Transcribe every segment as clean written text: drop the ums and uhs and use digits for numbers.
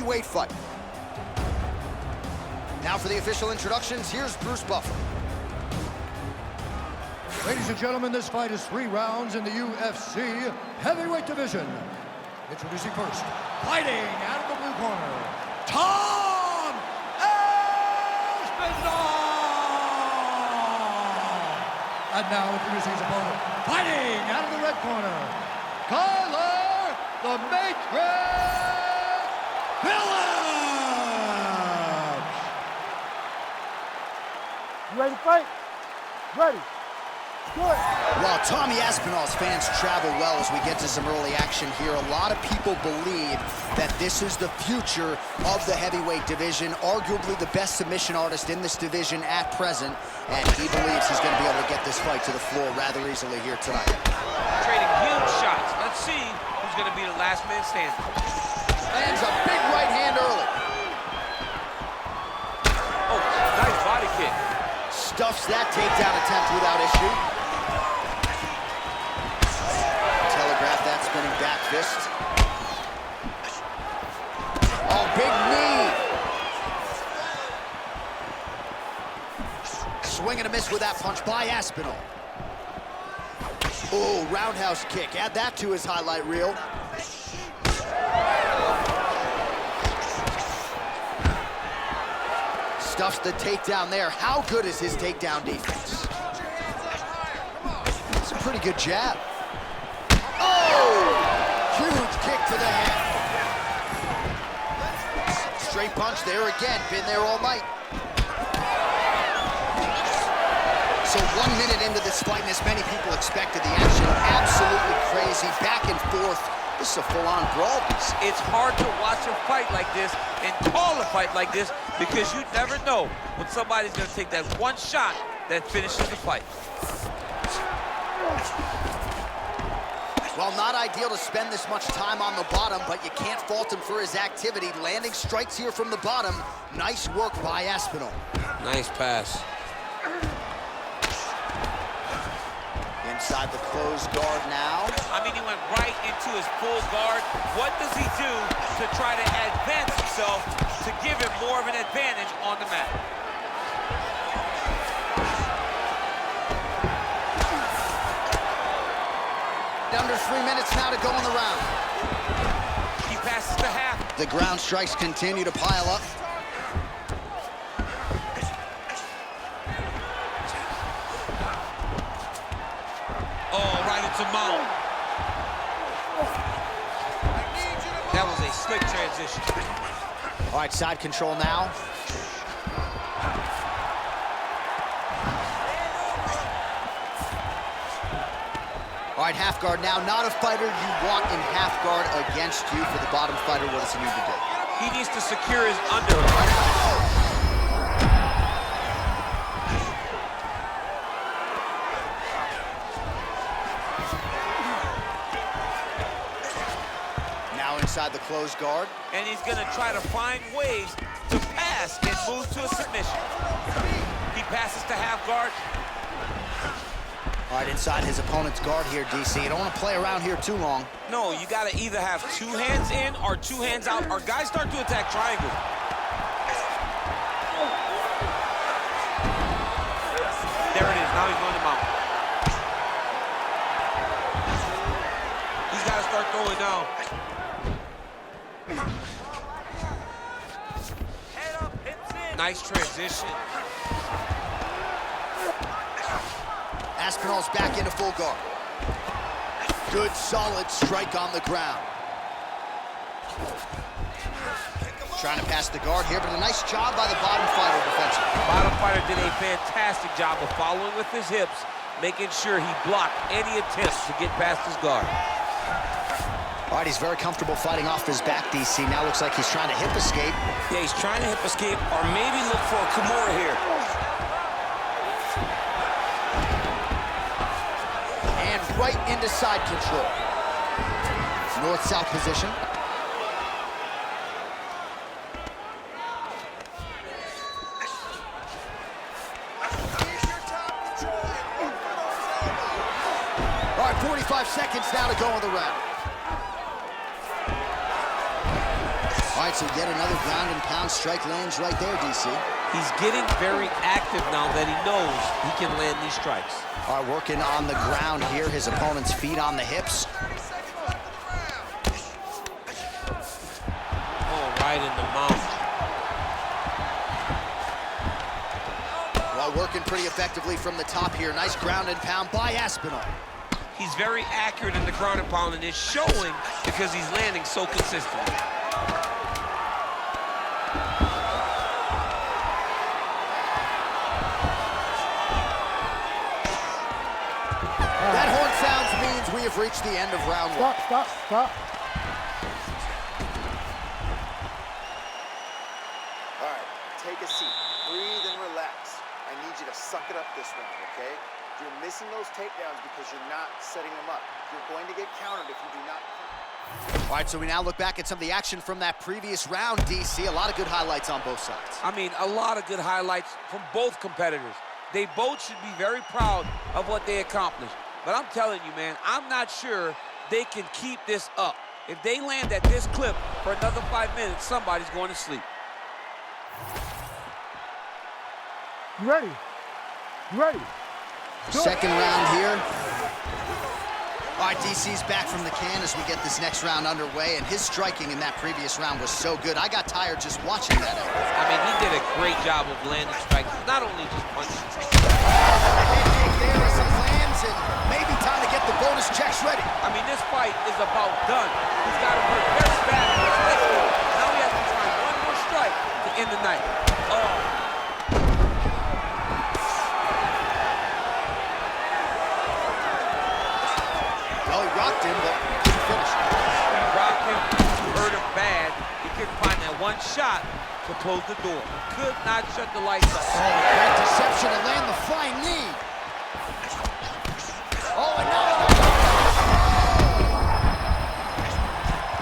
heavyweight fight. Now for the official introductions, here's Bruce Buffer. Ladies and gentlemen, this fight is 3 rounds in the UFC heavyweight division. Introducing first, fighting out of the blue corner, Tom Aspinall! And now introducing his opponent, fighting out of the red corner, Kyler the Matrix Phillips! You ready to fight? Ready. Good. While Tommy Aspinall's fans travel well as we get to some early action here, a lot of people believe that this is the future of the heavyweight division, arguably the best submission artist in this division at present, and he believes he's going to be able to get this fight to the floor rather easily here tonight. Trading huge shots. Let's see who's going to be the last man standing. Lands a big right hand early. Oh, nice body kick. Stuffs that takedown attempt without issue. Telegraph that spinning back fist. Oh, big knee. Swing and a miss with that punch by Aspinall. Oh, roundhouse kick. Add that to his highlight reel. Stuffs the takedown there. How good is his takedown defense? It's a pretty good jab. Oh! Huge kick to the head. Straight punch there again. Been there all night. So 1 minute into this fight, and as many people expected, the action absolutely crazy. Back and forth. This is a full-on brawl. It's hard to watch a fight like this and call a fight like this because you never know when somebody's going to take that one shot that finishes the fight. Well, not ideal to spend this much time on the bottom, but you can't fault him for his activity. Landing strikes here from the bottom. Nice work by Aspinall. Nice pass. Inside the closed guard now. I mean, he went right into his full guard. What does he do to try to advance himself to give him more of an advantage on the mat? Under 3 minutes now to go in the round. He passes to half. The ground strikes continue to pile up. Oh, right into mount. That was a slick transition. All right, side control now. All right, half guard now. Not a fighter you want in half guard against you. For the bottom fighter, what does he need to do? He needs to secure his underhook. Inside the closed guard. And he's going to try to find ways to pass and move to a submission. He passes to half guard. All right, inside his opponent's guard here, DC. You don't want to play around here too long. No, you got to either have 2 hands in or 2 hands out, or guys start to attack triangle. There it is. Now he's going to mount. He's got to start throwing now. Nice transition. Aspinall's back into full guard. Good, solid strike on the ground. Trying to pass the guard here, but a nice job by the bottom fighter defensively. The bottom fighter did a fantastic job of following with his hips, making sure he blocked any attempts to get past his guard. All right, he's very comfortable fighting off his back, DC. Now looks like he's trying to hip escape. Yeah, he's trying to hip escape or maybe look for a Kimura here. And right into side control. North-south position. All right, 45 seconds now to go in the round. All right, so yet another ground and pound strike lands right there, DC. He's getting very active now that he knows he can land these strikes. All right, working on the ground here. His opponent's feet on the hips. Oh, right in the mouth. Well, working pretty effectively from the top here. Nice ground and pound by Aspinall. He's very accurate in the ground and pound, and it's showing because he's landing so consistently. That horn sounds means we have reached the end of round one. Stop. All right, take a seat, breathe and relax. I need you to suck it up this round, okay? You're missing those takedowns because you're not setting them up. You're going to get countered if you do not. All right, so we now look back at some of the action from that previous round, DC. A lot of good highlights on both sides. I mean, a lot of good highlights from both competitors. They both should be very proud of what they accomplished. But I'm telling you, man, I'm not sure they can keep this up. If they land at this clip for another 5 minutes, somebody's going to sleep. You ready? Second round here. All right, DC's back from the can as we get this next round underway, and his striking in that previous round was so good. I got tired just watching that. I mean, he did a great job of landing strikes, not only just punches. There as he lands, and maybe time to get the bonus checks ready. I mean, this fight is about done. He's got to work very bad for his next one. Now he has to find one more strike to end the night. Oh. Well, he rocked him, but couldn't finish him. He rocked him, hurt him bad. He couldn't find that one shot to close the door. Could not shut the lights off. Oh, great deception to land the flying knee. Oh, and now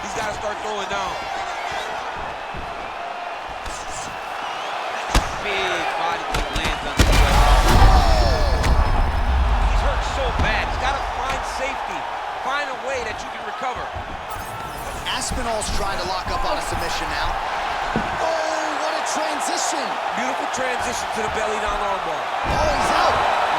he's got to start throwing down. Big body kick lands on the He's hurt so bad. He's got to find safety. Find a way that you can recover. Aspinall's trying to lock up on a submission now. Oh, what a transition. Beautiful transition to the belly down armbar. Oh, he's out.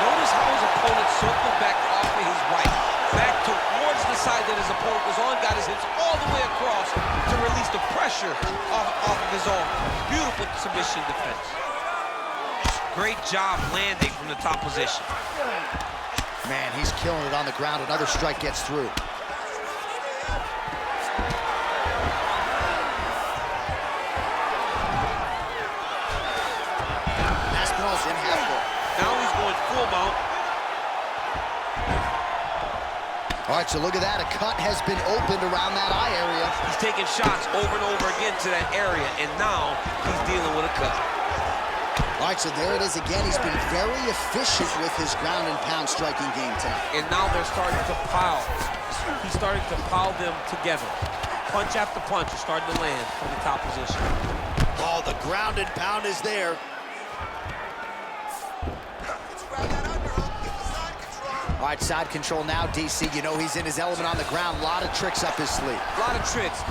Notice how his opponent circled back off to his right, back towards the side that his opponent was on, got his hips all the way across to release the pressure off of his arm. Beautiful submission defense. Great job landing from the top position. Man, he's killing it on the ground. Another strike gets through. Aspinall's in half guard. Now he's going full mount. All right, so look at that. A cut has been opened around that eye area. He's taking shots over and over again to that area, and now he's dealing with a cut. All right, so there it is again. He's been very efficient with his ground and pound striking game tonight. And now they're starting to pile. He's starting to pile them together. Punch after punch is starting to land from the top position. Oh, the ground and pound is there. All right, side control now, DC. You know he's in his element on the ground. A lot of tricks up his sleeve. A lot of tricks.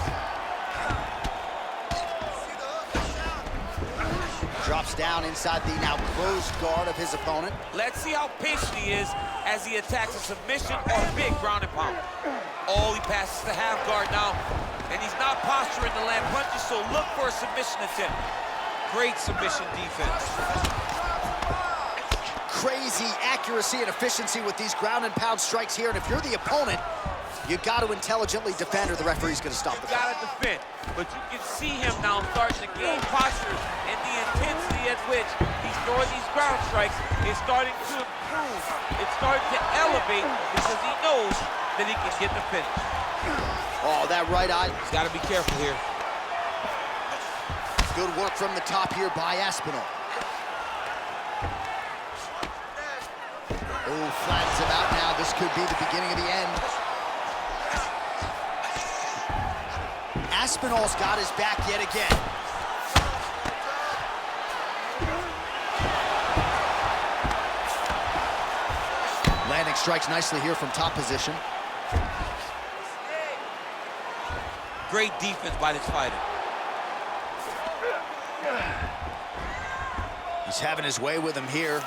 Drops down inside the now closed guard of his opponent. Let's see how patient he is as he attacks a submission or a big ground and pound. Oh, he passes the half guard now, and he's not posturing to land punches, so look for a submission attempt. Great submission defense. Crazy accuracy and efficiency with these ground and pound strikes here, and if you're the opponent, you got to intelligently defend or the referee's going to stop the fight. You got to defend, but you can see him now starting to gain posture, and the intensity at which he's throwing these ground strikes is starting to improve. It's starting to elevate because he knows that he can get the finish. Oh, that right eye. He's got to be careful here. Good work from the top here by Aspinall. Oh, flattens him out now. This could be the beginning of the end. Aspinall's got his back yet again. Landing strikes nicely here from top position. Great defense by this fighter. He's having his way with him here.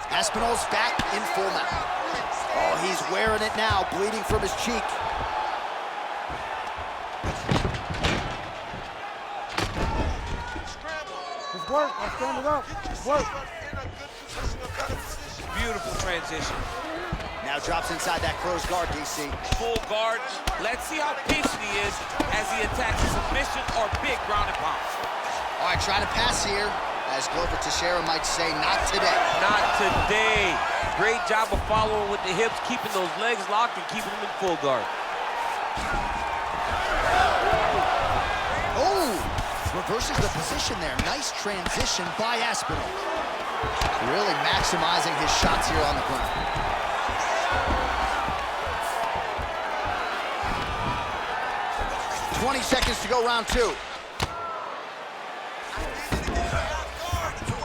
Aspinall's back in full mount. Oh, he's wearing it now, bleeding from his cheek. Just work. I'll stand it up. Work. Beautiful transition. Now drops inside that closed guard, DC. Full guard. Let's see how patient he is as he attacks a submission or big ground and pound. All right, trying to pass here. As Glover Teixeira might say, not today. Not today. Great job of following with the hips, keeping those legs locked and keeping them in full guard. Oh, reverses the position there. Nice transition by Aspinall. Really maximizing his shots here on the ground. "20 seconds to go, round two."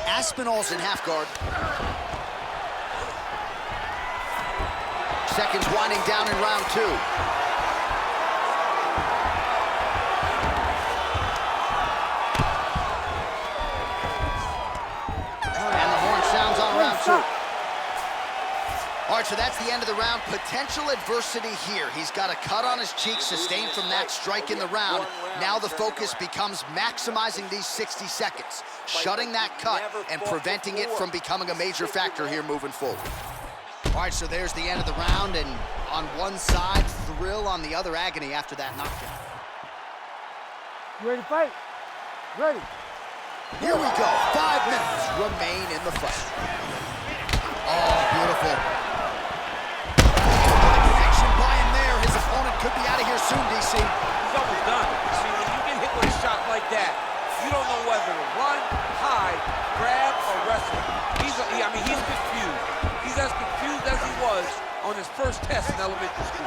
Aspinall's in half guard. Seconds winding down in round two. And the horn sounds on round two. All right, so that's the end of the round. Potential adversity here. He's got a cut on his cheek sustained from that strike in the round. Now the focus becomes maximizing these 60 seconds, shutting that cut and preventing it from becoming a major factor here moving forward. All right, so there's the end of the round, and on one side, thrill, on the other, agony after that knockdown. You ready to fight? Ready. Here we go. 5 minutes remain in the fight. Oh, beautiful. Connection by him there. His opponent could be out of here soon, DC. He's almost done. See, when you get hit with a shot like that, you don't know whether to run, hide, grab, or wrestle. He's confused. He's as confused as he was on his first test in elementary school.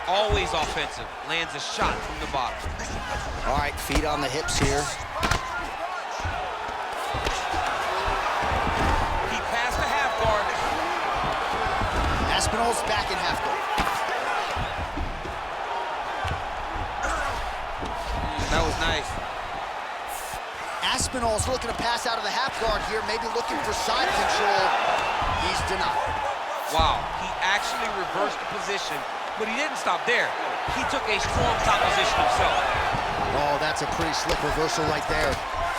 Always offensive. Lands a shot from the bottom. All right, feet on the hips here. He passed the half guard. Aspinall's back in half guard. That was nice. Aspinall's looking to pass out of the half guard here, maybe looking for side control. He's denied. Wow, he actually reversed the position, but he didn't stop there. He took a strong top position himself. Oh, that's a pretty slick reversal right there.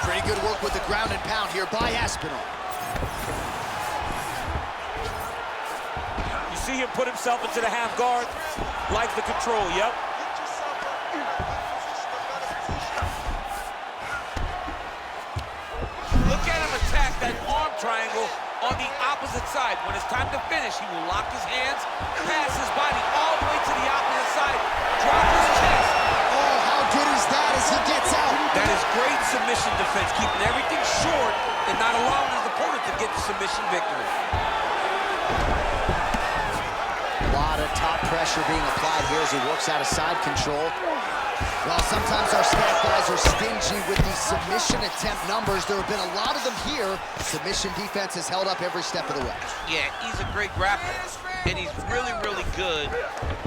Pretty good work with the ground and pound here by Aspinall. You see him put himself into the half guard? Like the control, yep. Look at him attack that arm triangle on the opposite side. When it's time to finish, he will lock his hands, pass his body all the way to the opposite side, drop his chest. Oh, how good is that as he gets out? That is great submission defense, keeping everything short and not allowing his opponent to get the submission victory. A lot of top pressure being applied here as he works out of side control. Well, sometimes our stat guys are stingy with these submission attempt numbers. There have been a lot of them here. Submission defense has held up every step of the way. Yeah, he's a great grappler, and he's really, really good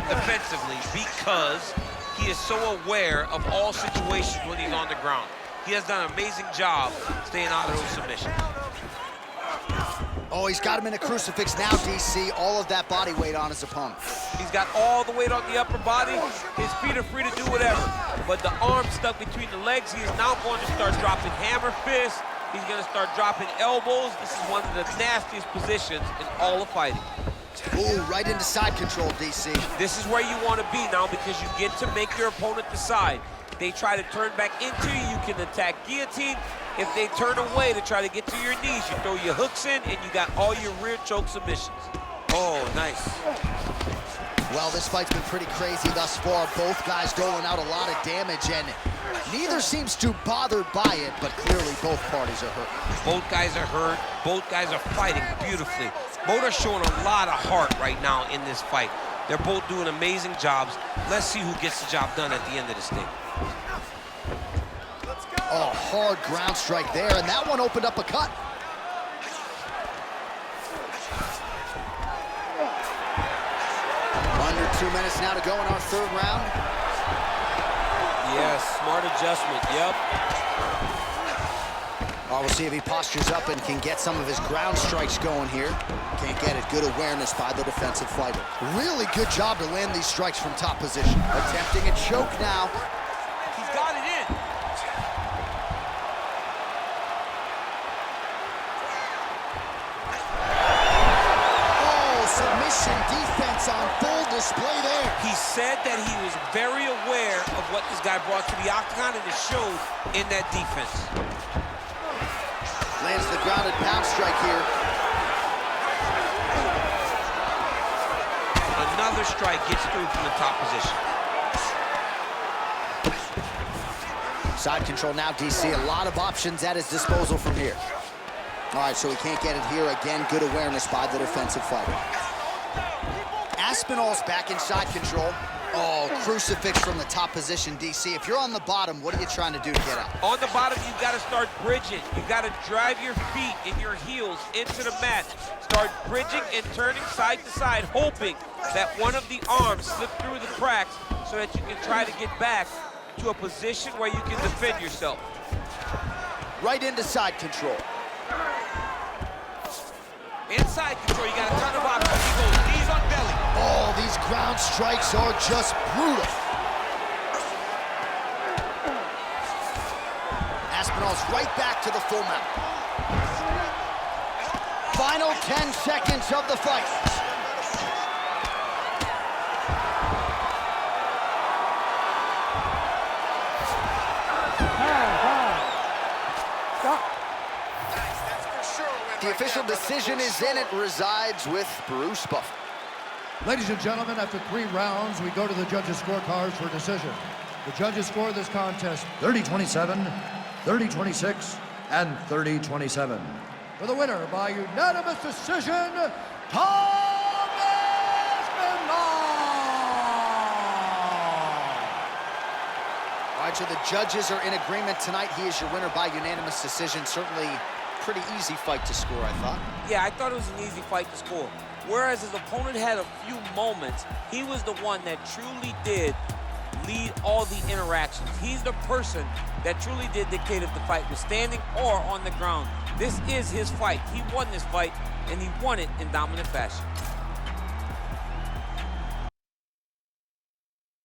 defensively because he is so aware of all situations when he's on the ground. He has done an amazing job staying out of those submissions. Oh, he's got him in a crucifix now, DC. All of that body weight on his opponent. He's got all the weight on the upper body. His feet are free to do whatever. But the arm stuck between the legs, he is now going to start dropping hammer fists. He's going to start dropping elbows. This is one of the nastiest positions in all of fighting. Ooh, right into side control, DC. This is where you want to be now because you get to make your opponent decide. They try to turn back into you, you can attack guillotine. If they turn away to try to get to your knees, you throw your hooks in and you got all your rear choke submissions. Oh, nice. Well, this fight's been pretty crazy thus far. Both guys doling out a lot of damage, and neither seems too bothered by it, but clearly both parties are hurt. Both guys are hurt. Both guys are fighting beautifully. Both are showing a lot of heart right now in this fight. They're both doing amazing jobs. Let's see who gets the job done at the end of this thing. Oh, hard ground strike there, and that one opened up a cut. Under 2 minutes now to go in our third round. Yes, smart adjustment, yep. We'll see if he postures up and can get some of his ground strikes going here. Can't get it. Good awareness by the defensive fighter. Really good job to land these strikes from top position. Attempting a choke now. He's got it in. Oh, submission defense on full display there. He said that he was very aware of what this guy brought to the octagon, and it showed in that defense. Lands the grounded pound strike here. Another strike gets through from the top position. Side control now, DC. A lot of options at his disposal from here. All right, so he can't get it here. Again, good awareness by the defensive fighter. Aspinall's back in side control. Oh, crucifix from the top position, DC. If you're on the bottom, what are you trying to do to get out? On the bottom, you've got to start bridging. You've got to drive your feet and your heels into the mat. Start bridging and turning side to side, hoping that one of the arms slip through the cracks so that you can try to get back to a position where you can defend yourself. Right into side control. Inside control, you got a ton of options. He goes knees on belly. Oh, these ground strikes are just brutal. Aspinall's right back to the full mount. Final 10 seconds of the fight. Stop. The official decision is in. It resides with Bruce Buffer. Ladies and gentlemen, after 3 rounds, we go to the judges' scorecards for decision. The judges score this contest 30-27, 30-26, and 30-27. For the winner by unanimous decision, Tom Aspinall! All right, so the judges are in agreement tonight. He is your winner by unanimous decision. Certainly pretty easy fight to score, I thought. Yeah, I thought it was an easy fight to score. Whereas his opponent had a few moments, he was the one that truly did lead all the interactions. He's the person that truly did dictate if the fight was standing or on the ground. This is his fight. He won this fight, and he won it in dominant fashion.